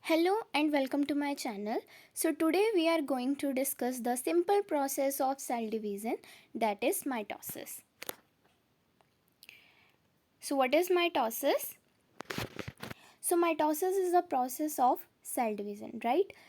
Hello and welcome to my channel. So today we are going to discuss the simple process of cell division, that is mitosis. So what is mitosis? So mitosis is the process of cell division, right?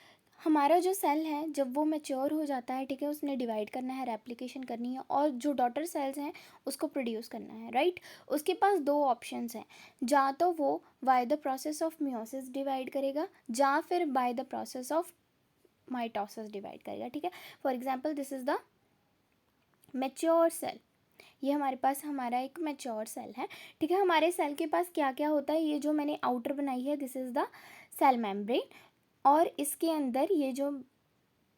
हमारा जो cell है जब वो mature हो जाता है, ठीक है, उसने डिवाइड करना है, रेप्लिकेशन करनी है और जो डॉटर सेल्स हैं उसको प्रोड्यूस करना है, राइट। उसके पास दो ऑप्शंस हैं, या तो वो by the process of meiosis divide करेगा या फिर by the process of mitosis divide करेगा, ठीक है। For example this is the mature cell, ये हमारे पास हमारा एक मैच्योर सेल है, ठीक है। हमारे सेल के पास क्या क्या होता है, ये जो मैंने आउटर बनाई है this is the cell membrane, और इसके अंदर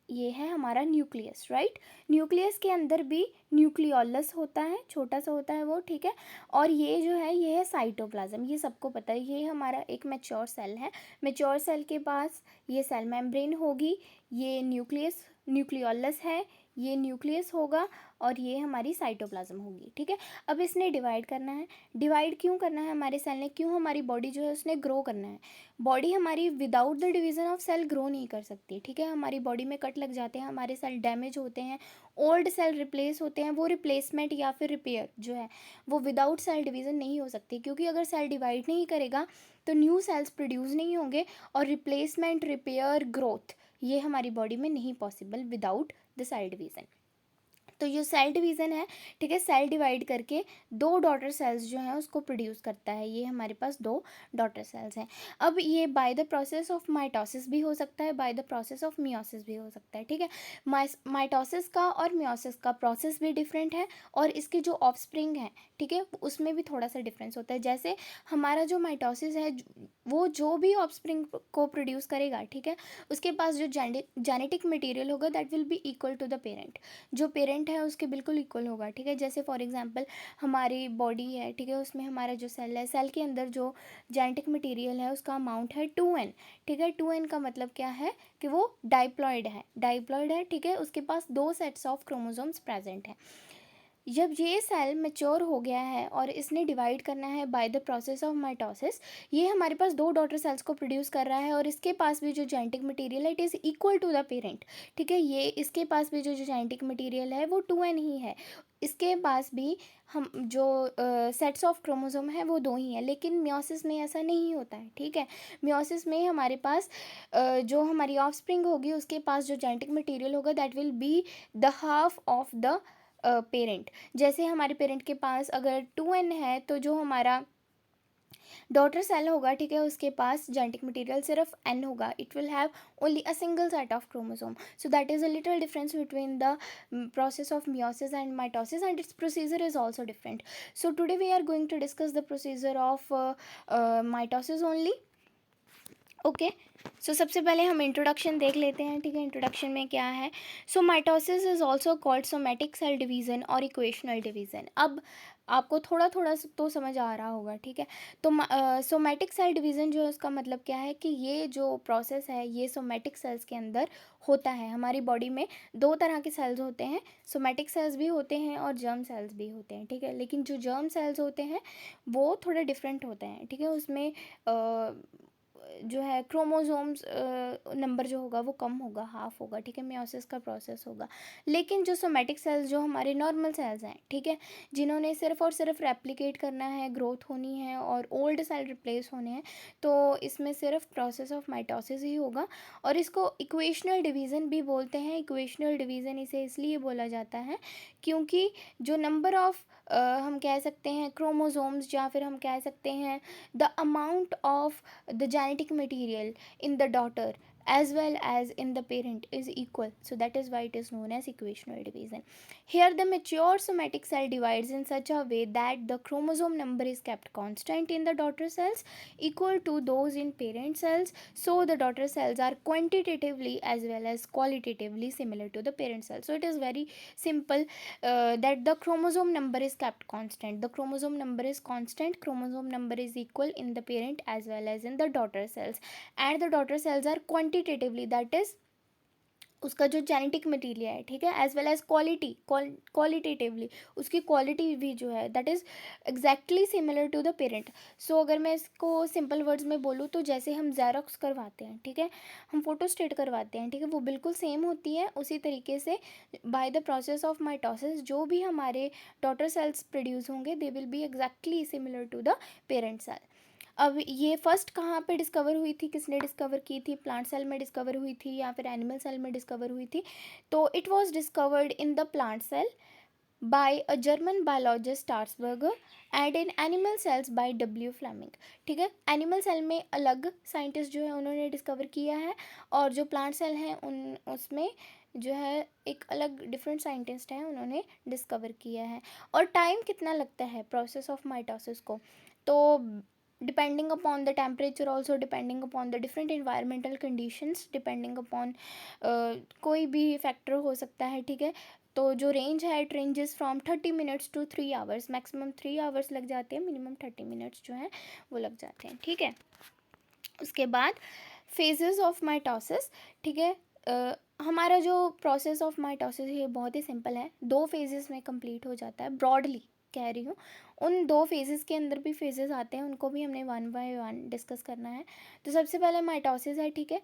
ये है हमारा न्यूक्लियस, राइट। न्यूक्लियस के अंदर भी न्यूक्लियोलस होता है, छोटा सा होता है वो, ठीक है। और ये जो है ये है साइटोप्लाज्म, ये सबको पता है, ये हमारा एक मैच्योर सेल है। मैच्योर सेल के पास ये सेल मेम्ब्रेन होगी, ये न्यूक्लियोलस है, ये न्यूक्लियस होगा और ये हमारी साइटोप्लाज्म होगी, ठीक है। अब इसने डिवाइड करना है, डिवाइड क्यों करना है हमारे सेल ने, क्यों हमारी बॉडी जो है उसने ग्रो करना है। बॉडी हमारी without the division of cell grow नहीं कर सकती, ठीक है। हमारी बॉडी में कट लग जाते हैं, हमारे सेल डैमेज होते हैं, ओल्ड सेल रिप्लेस होते हैं, वो रिप्लेसमेंट या फिर रिपेयर जो है वो विदाउट सेल डिवीज़न नहीं हो सकती, क्योंकि अगर सेल डिवाइड नहीं करेगा तो न्यू सेल्स प्रोड्यूस नहीं होंगे और रिप्लेसमेंट, रिपेयर, ग्रोथ ये हमारी बॉडी में नहीं possible without the cell division. तो जो सेल डिवीज़न है, ठीक है, सेल डिवाइड करके दो डॉटर सेल्स जो हैं उसको प्रोड्यूस करता है, ये हमारे पास दो डॉटर सेल्स हैं। अब ये bye the process of mitosis भी हो सकता है, bye the process of meiosis भी हो सकता है, ठीक है। माइटोसिस का और मियोसिस का प्रोसेस भी डिफरेंट है और इसके जो ऑफस्प्रिंग है, ठीक है, उसमें भी थोड़ा सा डिफरेंस होता है। जैसे हमारा जो माइटोसिस है वो जो भी ऑफस्प्रिंग को प्रोड्यूस करेगा, ठीक है, उसके पास जो जेनेटिक मटेरियल होगा that will be equal to the parent, जो पेरेंट है उसके बिल्कुल इक्वल होगा, ठीक है। जैसे फॉर एग्जांपल हमारी बॉडी है, ठीक है, उसमें हमारा जो सेल है, सेल के अंदर जो जेनेटिक मटेरियल है उसका अमाउंट है 2n, ठीक है। 2n का मतलब क्या है कि वो डाइप्लॉइड है, ठीक है, उसके पास दो सेट्स ऑफ क्रोमोसोम्स प्रेजेंट है। जब ये सेल मैच्योर हो गया है और इसने डिवाइड करना है bye the process of mitosis, ये हमारे पास दो डॉटर सेल्स को प्रोड्यूस कर रहा है और इसके पास भी जो जेनेटिक मटेरियल है it is equal to the parent, ठीक है। ये इसके पास भी जो जेनेटिक मटेरियल है वो 2n ही है, इसके पास भी हम जो सेट्स ऑफ क्रोमोसोम है वो दो ही है। लेकिन मियोसिस में ऐसा नहीं होता है, ठीक है। मियोसिस में हमारे पास जो हमारी ऑफस्प्रिंग होगी उसके पास जो जेनेटिक मटेरियल होगा that will be the half of the parent. जैसे हमारे पेरेंट के पास अगर 2n है तो जो हमारा डॉटर सेल होगा, ठीक है, उसके पास जेनेटिक मटेरियल सिर्फ n होगा, it will have only a single set of chromosome. So that is a little difference between the process of meiosis and mitosis, and its procedure is also different. So today we are going to discuss the procedure of mitosis only. Okay, so सबसे पहले हम introduction देख लेते हैं, ठीक है। Introduction में क्या है, so mitosis is also called somatic cell division और इक्वेशनल डिवीज़न। अब आपको थोड़ा थोड़ा तो समझ आ रहा होगा, ठीक है। तो सोमेटिक सेल डिवीज़न जो है उसका मतलब क्या है कि ये जो प्रोसेस है ये सोमेटिक सेल्स के अंदर होता है। हमारी बॉडी में दो तरह के सेल्स होते हैं, सोमेटिक सेल्स भी होते हैं और जर्म सेल्स भी होते हैं, ठीक है। लेकिन जो जर्म सेल्स होते हैं वो थोड़े डिफरेंट होते हैं, ठीक है। उसमें जो है क्रोमोसोम्स नंबर जो होगा वो कम होगा, हाफ होगा, ठीक है, मियोसिस का प्रोसेस होगा। लेकिन जो सोमेटिक सेल्स जो हमारे नॉर्मल सेल्स हैं, ठीक है, जिन्होंने सिर्फ और सिर्फ रेप्लिकेट करना है, ग्रोथ होनी है और ओल्ड सेल रिप्लेस होने हैं, तो इसमें सिर्फ प्रोसेस ऑफ माइटोसिस ही होगा। और इसको इक्वेशनल डिवीज़न भी बोलते हैं। इक्वेशनल डिवीज़न इसे इसलिए बोला जाता है क्योंकि जो नंबर ऑफ हम कह सकते हैं क्रोमोसोम्स या फिर हम कह सकते हैं the amount of the genetic material in the daughter as well as in the parent is equal, so that is why it is known as equational division. Here the mature somatic cell divides in such a way that the chromosome number is kept constant in the daughter cells equal to those in parent cells, so the daughter cells are quantitatively as well as qualitatively similar to the parent cells. So it is very simple that the chromosome number is kept constant. The chromosome number is constant, chromosome number is equal in the parent as well as in the daughter cells, and the daughter cells are quantitatively, that is उसका जो genetic material है, ठीक है, as well as qualitatively उसकी quality भी जो है that is exactly similar to the parent. So अगर मैं इसको सिंपल वर्ड्स में बोलूँ तो जैसे हम जेरोक्स करवाते हैं, ठीक है, हम फोटोस्टेट करवाते हैं, ठीक है, वो बिल्कुल सेम होती है। उसी तरीके से by the process of mitosis जो भी हमारे डॉटर सेल्स प्रोड्यूस होंगे they will be exactly similar to the parent cell. अब ये फर्स्ट कहाँ पे डिस्कवर हुई थी, किसने डिस्कवर की थी? प्लांट सेल में डिस्कवर हुई थी या फिर एनिमल सेल में डिस्कवर हुई थी? तो it was discovered in the plant cell by a German biologist Strasburger and in animal cells by W Flemming. ठीक है, एनिमल सेल में अलग साइंटिस्ट जो है उन्होंने डिस्कवर किया है, और जो प्लांट सेल हैं उन उसमें जो है एक अलग डिफरेंट साइंटिस्ट हैं उन्होंने डिस्कवर किया है। और टाइम कितना लगता है प्रोसेस ऑफ माइटोसिस को? तो depending upon the temperature, also depending upon the different environmental conditions, depending upon कोई भी फैक्टर हो सकता है, ठीक है। तो जो रेंज है it ranges from 30 minutes to 3 hours, maximum 3 hours लग जाते हैं, मिनिमम 30 मिनट्स जो हैं वो लग जाते हैं, ठीक है। उसके बाद फेजेस ऑफ माइटोसिस, ठीक है। हमारा जो प्रोसेस ऑफ माइटोसिस है बहुत ही सिंपल है, 2 फेजेस में कंप्लीट हो जाता है, ब्रॉडली कह रही हूँ। उन 2 फेजेस के अंदर भी फेजेस आते हैं, उनको भी हमने वन बाय वन डिस्कस करना है। तो सबसे पहले माइटोसिस है, ठीक है।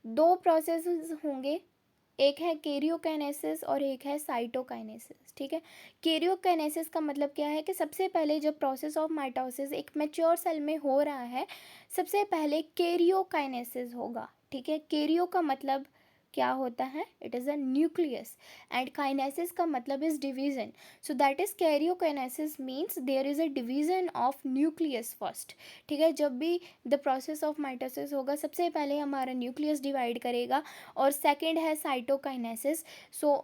2 प्रोसेस होंगे, एक है कैरियोकाइनेसिस और एक है साइटोकाइनेसिस, ठीक है। कैरियोकाइनेसिस का मतलब क्या है कि सबसे पहले जब प्रोसेस ऑफ माइटोसिस एक मैच्योर सेल में हो रहा है, सबसे पहले कैरियोकाइनेसिस होगा, ठीक है। कैरियो का मतलब क्या होता है? It is a nucleus, and kinesis का मतलब इज division. So that is karyokinesis means there is a division of nucleus first, ठीक है। जब भी द प्रोसेस ऑफ माइटोसिस होगा सबसे पहले हमारा न्यूक्लियस डिवाइड करेगा, और सेकेंड है साइटोकाइनेसिस। सो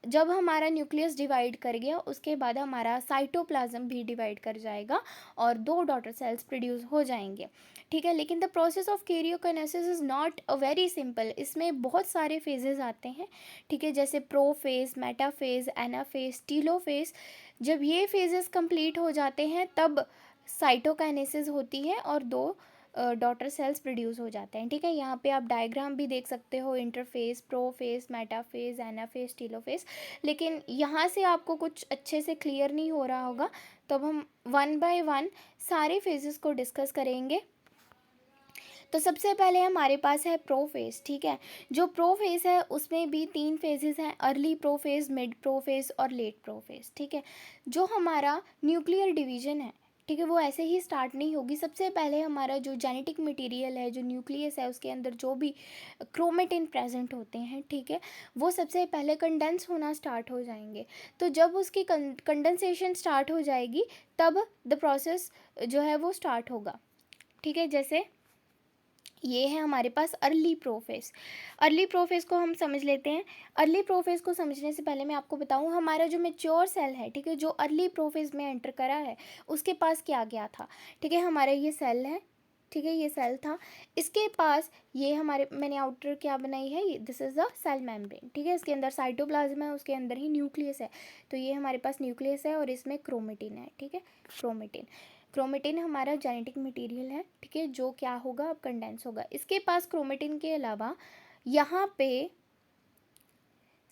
जब हमारा न्यूक्लियस डिवाइड कर गया उसके बाद हमारा साइटोप्लाज्म भी डिवाइड कर जाएगा और 2 डॉटर सेल्स प्रोड्यूस हो जाएंगे, ठीक है। लेकिन the process of karyokinesis is not a very simple, इसमें बहुत सारे फेजेस आते हैं, ठीक है, जैसे प्रोफेज, मेटाफेज, एनाफेज, टीलोफेज। जब ये फेजेस कंप्लीट हो जाते हैं तब साइटोकाइनेसिस होती है और 2 डॉटर सेल्स प्रोड्यूस हो जाते हैं, ठीक है। यहाँ पे आप डायग्राम भी देख सकते हो, interface, prophase, metaphase, anaphase, telophase. लेकिन यहाँ से आपको कुछ अच्छे से क्लियर नहीं हो रहा होगा, तो अब हम वन बाय वन सारे फेजेस को डिस्कस करेंगे। तो सबसे पहले हमारे पास है प्रोफेज, ठीक है। जो प्रोफेज है उसमें भी 3 फेजेस हैं, अर्ली प्रोफेज, मिड प्रोफेज और लेट प्रोफेज, ठीक है। जो हमारा न्यूक्लियर डिवीजन है, ठीक है, वो ऐसे ही स्टार्ट नहीं होगी। सबसे पहले हमारा जो जेनेटिक मटेरियल है, जो न्यूक्लियस है, उसके अंदर जो भी क्रोमेटिन प्रेजेंट होते हैं, ठीक है, वो सबसे पहले कंडेंस होना स्टार्ट हो जाएंगे। तो जब उसकी कंडेंसेशन स्टार्ट हो जाएगी तब द प्रोसेस जो है वो स्टार्ट होगा, ठीक है। जैसे ये है हमारे पास अर्ली प्रोफेज। अर्ली प्रोफेज को हम समझ लेते हैं। अर्ली प्रोफेज को समझने से पहले मैं आपको बताऊं, हमारा जो मेच्योर सेल है, ठीक है, जो अर्ली प्रोफेज में एंटर करा है उसके पास क्या गया था, ठीक है। हमारा ये सेल है, ठीक है, ये सेल था, इसके पास ये हमारे, मैंने आउटर क्या बनाई है, this is the cell membrane, ठीक है। इसके अंदर साइटोप्लाज्म है, उसके अंदर ही न्यूक्लियस है। तो ये हमारे पास न्यूक्लियस है और इसमें क्रोमेटिन है, ठीक है। क्रोमेटिन क्रोमेटिन हमारा जेनेटिक मटेरियल है, ठीक है, जो क्या होगा, अब कंडेंस होगा। इसके पास क्रोमेटिन के अलावा यहाँ पे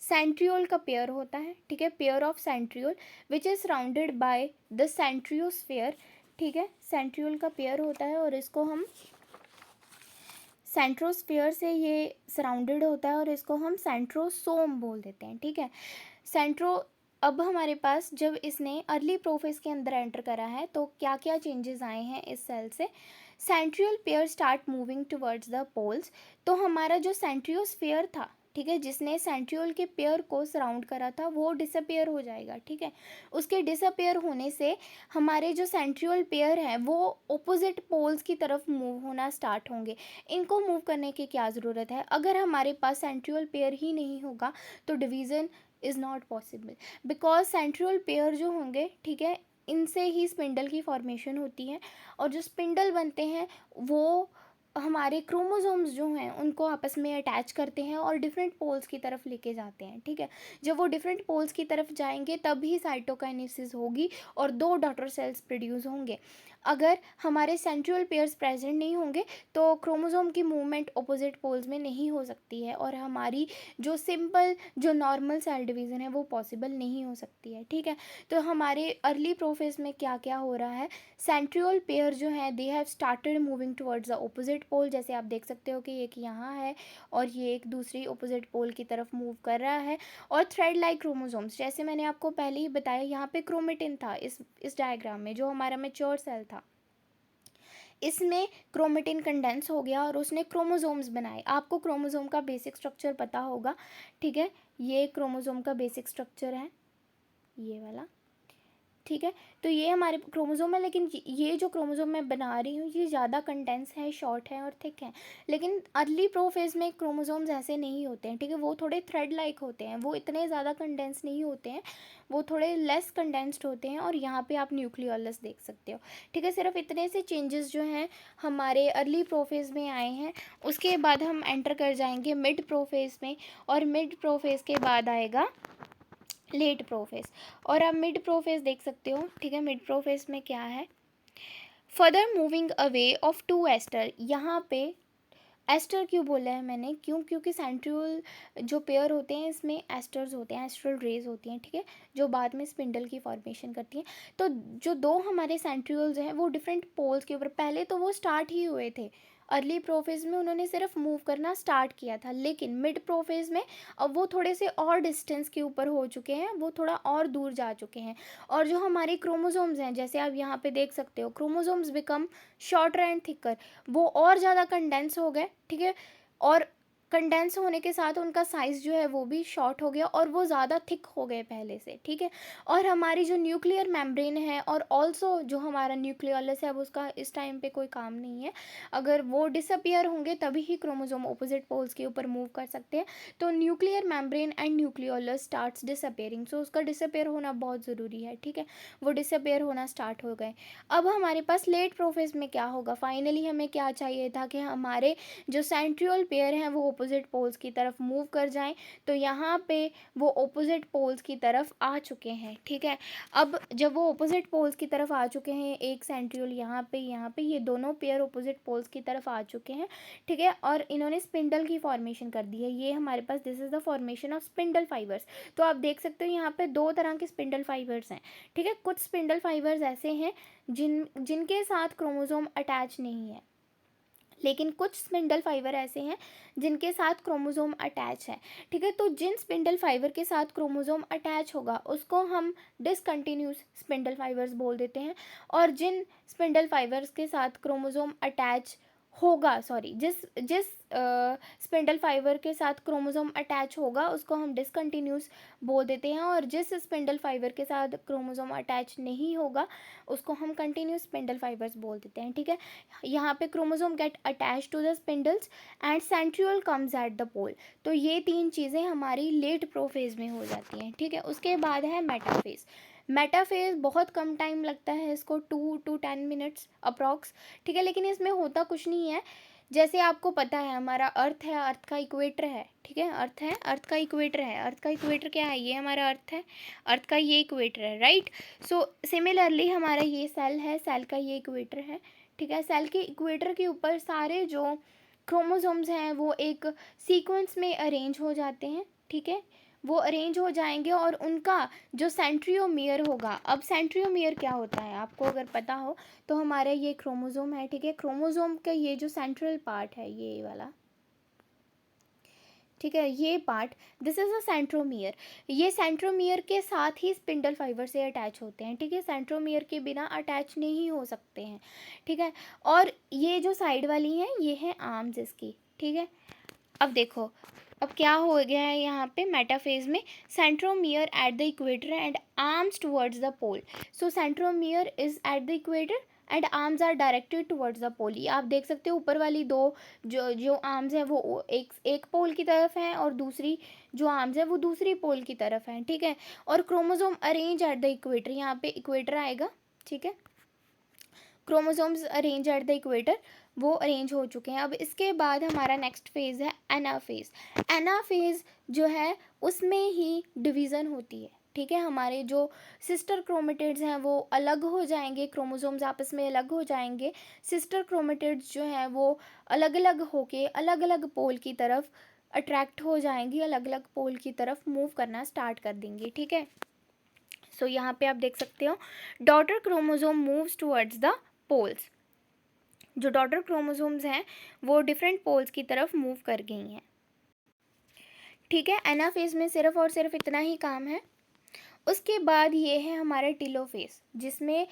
सेंट्रियोल का पेयर होता है, ठीक है, pair of centriole which is surrounded by the centriosphere, ठीक है। सेंट्रियोल का पेयर होता है और इसको हम सेंट्रोस्फेयर से ये सराउंडेड होता है और इसको हम सेंट्रोसोम बोल देते हैं, ठीक है। सेंट्रो अब हमारे पास जब इसने अर्ली प्रोफेज के अंदर एंटर करा है तो क्या क्या चेंजेस आए हैं इस सेल से? Centriole pair start moving towards the poles. तो हमारा जो सेंट्रियोस्फेयर था, ठीक है, जिसने सेंट्रियोल के पेयर को सराउंड करा था, वो डिसअपेयर हो जाएगा, ठीक है। उसके डिसअपेयर होने से हमारे जो सेंट्रियोल पेयर हैं वो ऑपोजिट पोल्स की तरफ मूव होना स्टार्ट होंगे। इनको मूव करने की क्या ज़रूरत है? अगर हमारे पास सेंट्रियोल पेयर ही नहीं होगा तो division is not possible, because centriole pair जो होंगे, ठीक है, इनसे ही स्पिंडल की फॉर्मेशन होती है, और जो स्पिंडल बनते हैं वो हमारे क्रोमोसोम्स जो हैं उनको आपस में अटैच करते हैं और डिफरेंट पोल्स की तरफ लेके जाते हैं, ठीक है। जब वो डिफरेंट पोल्स की तरफ जाएंगे तब ही साइटोकाइनेसिस होगी और 2 डॉटर सेल्स प्रोड्यूस होंगे। अगर हमारे सेंट्रियोल पेयर्स प्रेजेंट नहीं होंगे तो क्रोमोसोम की मूवमेंट ऑपोजिट पोल्स में नहीं हो सकती है, और हमारी जो सिंपल जो नॉर्मल सेल डिवीज़न है वो पॉसिबल नहीं हो सकती है। ठीक है, तो हमारे अर्ली प्रोफेज में क्या क्या हो रहा है, सेंट्रियोल पेयर जो है they have started moving towards the opposite pole. जैसे आप देख सकते हो कि एक यहाँ है और ये एक दूसरी ऑपोजिट पोल की तरफ मूव कर रहा है। और थ्रेड लाइक क्रोमोसोम्स, जैसे मैंने आपको पहले ही बताया, यहाँ पे क्रोमेटिन था इस डायग्राम में जो हमारा मैच्योर सेल था, इसमें क्रोमेटिन कंडेंस हो गया और उसने क्रोमोसोम्स बनाए। आपको क्रोमोसोम का बेसिक स्ट्रक्चर पता होगा। ठीक है, ये क्रोमोसोम का बेसिक स्ट्रक्चर है, ये वाला। ठीक है, तो ये हमारे क्रोमोसोम है, लेकिन ये जो क्रोमोसोम मैं बना रही हूँ ये ज़्यादा कंडेंस है, शॉर्ट है और थिक है। लेकिन अर्ली प्रोफेज में क्रोमोसोम्स ऐसे नहीं होते हैं। ठीक है, वो थोड़े थ्रेड लाइक होते हैं, वो इतने ज़्यादा कंडेंस नहीं होते हैं, वो थोड़े लेस कंडेंस्ड होते हैं। और यहाँ पे आप न्यूक्लियोलस देख सकते हो। ठीक है, सिर्फ इतने से चेंजेस जो हैं हमारे अर्ली प्रोफेज में आए हैं। उसके बाद हम एंटर कर जाएंगे मिड प्रोफेज में, और मिड प्रोफेज के बाद आएगा लेट प्रोफेज। और आप मिड प्रोफेज देख सकते हो। ठीक है, मिड प्रोफेज में क्या है, further moving away of two aster. यहाँ पे एस्टर क्यों बोला है मैंने, क्योंकि सेंट्रियोल जो पेयर होते हैं इसमें एस्टर्स होते हैं, एस्ट्रल रेज होती हैं। ठीक है, जो बाद में स्पिंडल की फॉर्मेशन करती हैं। तो जो दो हमारे सेंट्रियोल्स हैं वो डिफरेंट पोल्स के ऊपर, पहले तो वो स्टार्ट ही हुए थे अर्ली प्रोफेज में, उन्होंने सिर्फ मूव करना स्टार्ट किया था। लेकिन मिड प्रोफेज में अब वो थोड़े से और डिस्टेंस के ऊपर हो चुके हैं, वो थोड़ा और दूर जा चुके हैं। और जो हमारे क्रोमोसोम्स हैं, जैसे आप यहाँ पे देख सकते हो, chromosomes become shorter and thicker, वो और ज़्यादा कंडेंस हो गए। ठीक है, और कंडेंस होने के साथ उनका साइज़ जो है वो भी शॉर्ट हो गया और वो ज़्यादा थिक हो गए पहले से। ठीक है, और हमारी जो न्यूक्लियर मेम्ब्रेन है और ऑल्सो जो हमारा न्यूक्लियोलस है अब उसका इस टाइम पे कोई काम नहीं है। अगर वो डिसअपियर होंगे तभी ही क्रोमोसोम ऑपोजिट पोल्स के ऊपर मूव कर सकते हैं। तो nuclear membrane and nucleolus starts disappearing, so उसका डिसअपियर होना बहुत ज़रूरी है। ठीक है, वो डिसअपियर होना स्टार्ट हो गए। अब हमारे पास लेट प्रोफेज में क्या होगा, फाइनली हमें क्या चाहिए था कि हमारे जो सेंट्रियोल पेयर हैं वो ऑपोजिट पोल्स की तरफ मूव कर जाएं। तो यहाँ पे वो ऑपोजिट पोल्स की तरफ आ चुके हैं। ठीक है, अब जब वो ऑपोजिट पोल्स की तरफ आ चुके हैं, एक सेंट्रियोल यहाँ पे ये दोनों पेयर ऑपोजिट पोल्स की तरफ आ चुके हैं। ठीक है, और इन्होंने स्पिंडल की फॉर्मेशन कर दी है। ये हमारे पास this is the formation of spindle fibres. तो आप देख सकते हो यहाँ पे दो तरह के स्पिंडल फाइबर्स हैं। ठीक है, कुछ स्पिंडल फाइबर्स ऐसे हैं जिनके साथ क्रोमोसोम अटैच नहीं है, लेकिन कुछ स्पिंडल फाइबर ऐसे हैं जिनके साथ क्रोमोसोम अटैच है। ठीक है, तो जिन स्पिंडल फाइबर के साथ क्रोमोसोम अटैच होगा उसको हम डिसकंटिन्यूस स्पिंडल फाइबर्स बोल देते हैं, और जिन स्पिंडल फाइबर्स के साथ क्रोमोसोम अटैच होगा, सॉरी, जिस जिस स्पिंडल फाइबर के साथ क्रोमोसोम अटैच होगा उसको हम डिसकंटिन्यूस बोल देते हैं, और जिस स्पिंडल फाइबर के साथ क्रोमोसोम अटैच नहीं होगा उसको हम कंटिन्यूस स्पिंडल फाइबर्स बोल देते हैं। ठीक है, यहाँ पे chromosome get attach to the spindles and centriole comes at the pole. तो ये तीन चीज़ें हमारी लेट प्रोफेज में हो जाती हैं। ठीक है, उसके बाद है मेटाफेज। मेटाफेज बहुत कम टाइम लगता है इसको, 2 to 10 मिनट्स अप्रॉक्स। ठीक है, लेकिन इसमें होता कुछ नहीं है। जैसे आपको पता है हमारा अर्थ है, अर्थ का इक्वेटर है। ठीक है, अर्थ है, अर्थ का इक्वेटर है। अर्थ का इक्वेटर क्या है, ये हमारा अर्थ है, अर्थ का ये इक्वेटर है, राइट। सो सिमिलरली हमारा ये सेल है, सेल का ये इक्वेटर है। ठीक है, सेल के इक्वेटर के ऊपर सारे जो क्रोमोसोम्स हैं वो एक सीक्वेंस में अरेंज हो जाते हैं। ठीक है, वो अरेंज हो जाएंगे और उनका जो सेंट्रियोमियर होगा, अब सेंट्रियोमियर क्या होता है आपको अगर पता हो तो हमारा ये क्रोमोसोम है। ठीक है, क्रोमोसोम का ये जो सेंट्रल पार्ट है ये वाला, ठीक है, ये part, this is a centromere. ये सेंट्रोमियर के साथ ही स्पिंडल फाइबर से अटैच होते हैं। ठीक है, सेंट्रोमियर के बिना अटैच नहीं हो सकते हैं। ठीक है, और ये जो साइड वाली हैं ये हैं आर्म्स इसकी। ठीक है, अब देखो अब क्या हो गया है यहाँ पे मेटाफेज में, centromere at the equator and arms towards the pole. So centromere is at the equator and arms are directed towards the pole. ये आप देख सकते हो ऊपर वाली दो जो जो आर्म्स हैं वो एक पोल की तरफ हैं और दूसरी जो आर्म्स है वो दूसरी पोल की तरफ हैं। ठीक है, और chromosome arrange eight the equator, यहाँ पे इक्वेटर आएगा। ठीक है, chromosomes arrange eight the equator, वो अरेंज हो चुके हैं। अब इसके बाद हमारा नेक्स्ट फेज़ है एनाफेज। एनाफेज जो है उसमें ही डिवीज़न होती है। ठीक है, हमारे जो सिस्टर क्रोमेटिड्स हैं वो अलग हो जाएंगे, क्रोमोसोम्स आपस में अलग हो जाएंगे, सिस्टर क्रोमेटिड्स जो हैं वो अलग अलग होके अलग अलग पोल की तरफ अट्रैक्ट हो जाएंगी, अलग अलग पोल की तरफ मूव करना स्टार्ट कर देंगी। ठीक है, सो यहाँ पे आप देख सकते हो daughter chromosome moves towards the poles. जो डॉटर क्रोमोसोम्स हैं वो डिफरेंट पोल्स की तरफ मूव कर गई हैं। ठीक है, एनाफेज में सिर्फ और सिर्फ इतना ही काम है। उसके बाद ये है हमारा टीलोफेज, जिसमें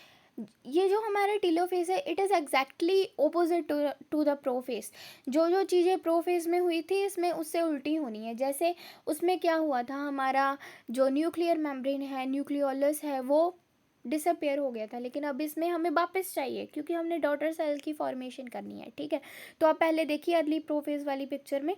ये जो हमारा टीलोफेज है it is exactly opposite to the prophase. जो जो चीज़ें प्रोफेज में हुई थी इसमें उससे उल्टी होनी है। जैसे उसमें क्या हुआ था, हमारा जो न्यूक्लियर मेम्ब्रेन है, न्यूक्लियोलस है, वो डिसअपेयर हो गया था, लेकिन अब इसमें हमें वापस चाहिए क्योंकि हमने डॉटर सेल की फॉर्मेशन करनी है। ठीक है, तो आप पहले देखिए अगली प्रोफेज वाली पिक्चर में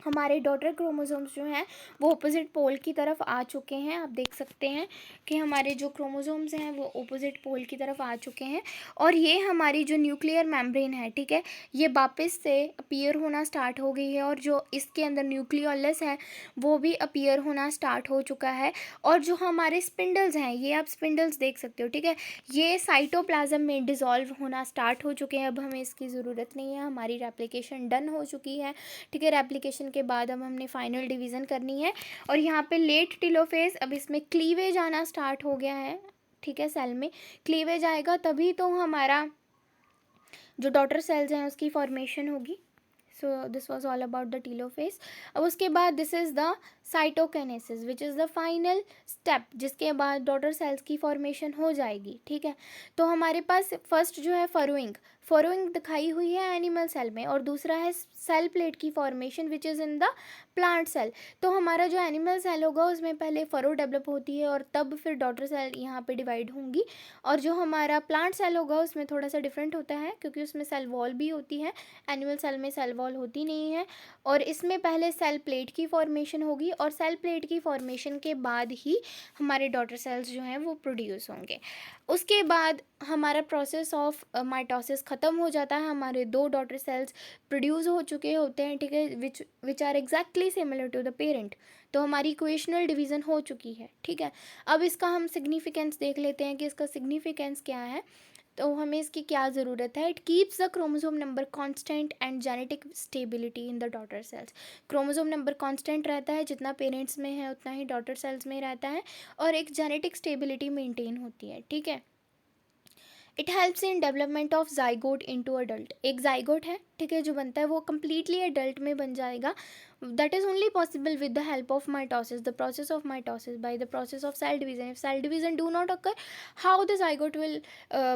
हमारे डॉटर क्रोमोसोम्स जो हैं वो ऑपोजिट पोल की तरफ आ चुके हैं। आप देख सकते हैं कि हमारे जो क्रोमोसोम्स हैं वो ऑपोजिट पोल की तरफ आ चुके हैं, और ये हमारी जो न्यूक्लियर मेम्ब्रेन है, ठीक है, ये वापस से अपीयर होना स्टार्ट हो गई है, और जो इसके अंदर न्यूक्लियोलस है वो भी अपीयर होना स्टार्ट हो चुका है। और जो हमारे स्पिंडल्स हैं, ये आप स्पिंडल्स देख सकते हो, ठीक है, ये साइटोप्लाज्म में डिसॉल्व होना स्टार्ट हो चुके हैं। अब हमें इसकी ज़रूरत नहीं है, हमारी रेप्लिकेशन डन हो चुकी है। ठीक है, रेप्लिकेशन के बाद अब हमने फाइनल डिवीज़न करनी है। और यहाँ पे लेट टीलोफेज, अब इसमें क्लीवेज आना स्टार्ट हो गया है। ठीक है, सेल में क्लीवेज आएगा तभी तो हमारा जो डॉटर सेल्स हैं उसकी फॉर्मेशन होगी। So this was all about the telophase. अब उसके बाद this is the cytokinesis which is the final step, जिसके बाद डॉटर सेल्स की फॉर्मेशन हो जाएगी। ठीक है, तो हमारे पास फर्स्ट जो है फरोइंग दिखाई हुई है एनिमल सेल में, और दूसरा है सेल प्लेट की formation which is in the plant cell. तो हमारा जो एनिमल सेल होगा उसमें पहले फरो डेवलप होती है और तब फिर डॉटर सेल यहाँ पे डिवाइड होंगी। और जो हमारा प्लांट सेल होगा उसमें थोड़ा सा डिफरेंट होता है क्योंकि उसमें सेल वॉल भी होती है, एनिमल सेल में सेल वॉल होती नहीं है। और इसमें पहले सेल प्लेट की फॉर्मेशन होगी, और सेल प्लेट की फॉर्मेशन के बाद ही हमारे डॉटर सेल्स जो हैं वो प्रोड्यूस होंगे। उसके बाद हमारा प्रोसेस ऑफ माइटोसिस ख़त्म हो जाता है, हमारे 2 डॉटर सेल्स प्रोड्यूस हो चुके होते हैं। ठीक है, which are exactly similar to the parent. तो हमारी इक्वेशनल डिवीज़न हो चुकी है। ठीक है, अब इसका हम सिग्निफिकेंस देख लेते हैं कि इसका सिग्निफिकेंस क्या है। तो हमें इसकी क्या ज़रूरत है। It keeps the chromosome number constant and genetic stability in the daughter cells. Chromosome number constant रहता है, जितना पेरेंट्स में है उतना ही डॉटर सेल्स में रहता है, और एक जेनेटिक स्टेबिलिटी मेंटेन होती है। ठीक है, it helps in development of zygote into adult. एक जाइगोट है, ठीक है, जो बनता है वो कम्प्लीटली अडल्ट में बन जाएगा। That is only possible with the help of mitosis, the process of mitosis by the process of cell division. If cell division do not occur, how the zygote will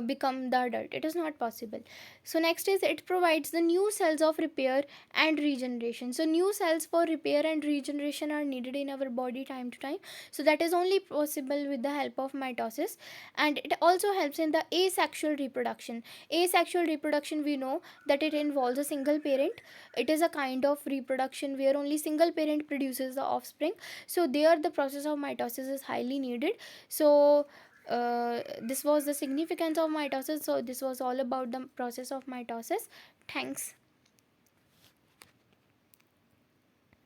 become the adult? It is not possible. So next is it provides the new cells of repair and regeneration. So new cells for repair and regeneration are needed in our body time to time. So that is only possible with the help of mitosis. And it also helps in the asexual reproduction. Asexual reproduction, we know that it involves a single parent. It is a kind of reproduction where only single parent produces the offspring. So there the process of mitosis is highly needed. So this was the significance of mitosis. So this was all about the process of mitosis. Thanks.